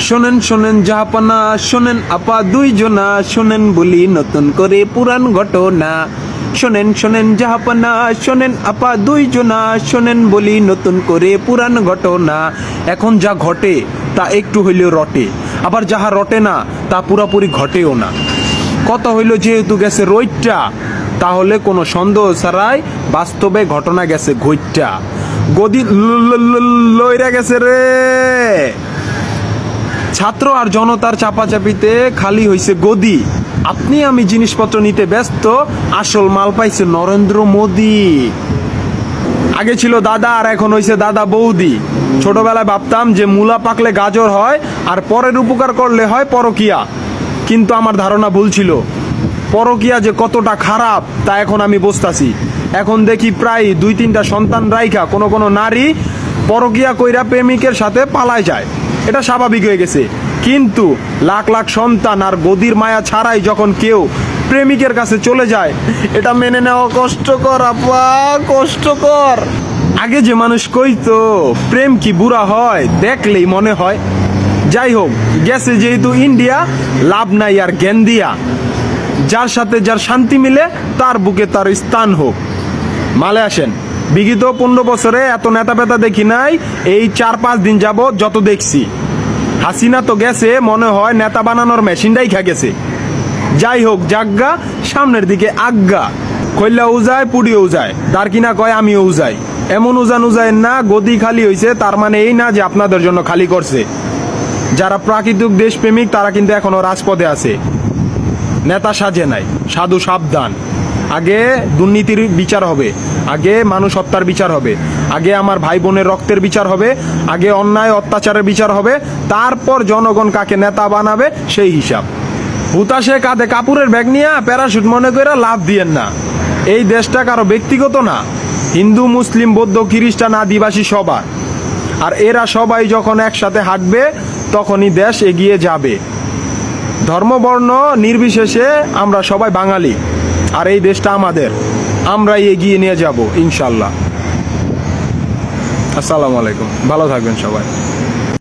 শোনেন শোনেন জাহাপানা, শোনেন আপা দুইজনা, শোনেন বলি নতুন করে পুরান ঘটনা। শোনেন শোনেন জাহাপানা, শোনেন আপা দুইজনা, শোনেন বলি নতুন করে পুরান ঘটনা। এখন যা ঘটে তা একটু হইলেও রটে, আবার যাহা রটে না তা পুরাপুরি ঘটেও না। কথা হইল যেহেতু গেছে রইটটা, তাহলে কোনো সন্দেহ ছাড়াই বাস্তবে ঘটনা গেছে ঘইটটা। গদি লইরা গেছে রে। ছাত্র আর জনতার চাপাচাপিতে খালি হইছে গদি। আপনি আমি জিনিসপত্র নিতে ব্যস্ত, আসল মাল পাইছে নরেন্দ্র মোদি। আগে ছিল দাদা আর এখন হইছে দাদা বৌদি। ছোটবেলায় ভাবতাম যে মূলা পাকলে গাজর হয় আর পরের উপকার করলে হয় পরকিয়া, কিন্তু আমার ধারণা ভুল ছিল। পরকিয়া যে কতটা খারাপ তা এখন আমি বুঝতাছি। এখন দেখি প্রায় 2-3টা সন্তান রাইখা কোনো কোনো নারী পরকিয়া কইরা প্রেমিকের সাথে পালায় যায়। এটা স্বাভাবিক হয়ে গেছে, কিন্তু লাখ লাখ সন্তান আর গদির মায়া ছাড়াই যখন কেউ প্রেমিকের কাছে চলে যায়, এটা মেনে নেওয়া কষ্টকর আপা, কষ্টকর। আগে যে মানুষ কইতো প্রেম কি বুড়া হয়, দেখলেই মনে হয়। যাই হোক, গেছে যেহেতু ইন্ডিয়া, লাভ নাই আর জ্ঞান দিয়া। যার সাথে যার শান্তি মিলে তার বুকে তার স্থান হোক। মালে আসেন, বিগত 15 বছরে এত নেতা পেতা দেখি নাই। এই 4-5 দিন যাবত যত দেখছি, হাসিনা তো গেছে মনে হয় নেতা বানানোর মেশিনটাই খা গেছে। যাই হোক, জাগ্গা সামনের দিকে আজ্ঞা। কইলা উজায় পুড়িয়ে উজায়, তার কিনা কয় আমিও উজাই। এমন উজান উজায় না গদি খালি হইছে তার মানে এই না যে আপনাদের জন্য খালি করছে। যারা প্রাকৃতিক দেশপ্রেমিক তারা কিন্তু এখনো রাজপথে আছে। নেতা সাজে নাই, সাধু সাবধান। আগে দুর্নীতির বিচার হবে, আগে মানুষ হত্যার বিচার হবে, আগে আমার ভাই বোনের রক্তের বিচার হবে, আগে অন্যায় অত্যাচারের বিচার হবে, তারপর জনগণ কাকে নেতা বানাবে সেই হিসাব। হুতাশে কাঁধে কাপড়ের ব্যাগ নিয়ে প্যারাশুট মনে করে লাভ দিয়েন না। এই দেশটা কারো ব্যক্তিগত না, হিন্দু মুসলিম বৌদ্ধ খ্রিস্টান আদিবাসী সবার। আর এরা সবাই যখন একসাথে হাঁটবে তখনই দেশ এগিয়ে যাবে। ধর্মবর্ণ নির্বিশেষে আমরা সবাই বাঙালি, আর এই দেশটা আমাদের, আমরাই এগিয়ে নিয়ে যাব ইনশাল্লাহ। আসসালামু আলাইকুম, ভালো থাকবেন সবাই।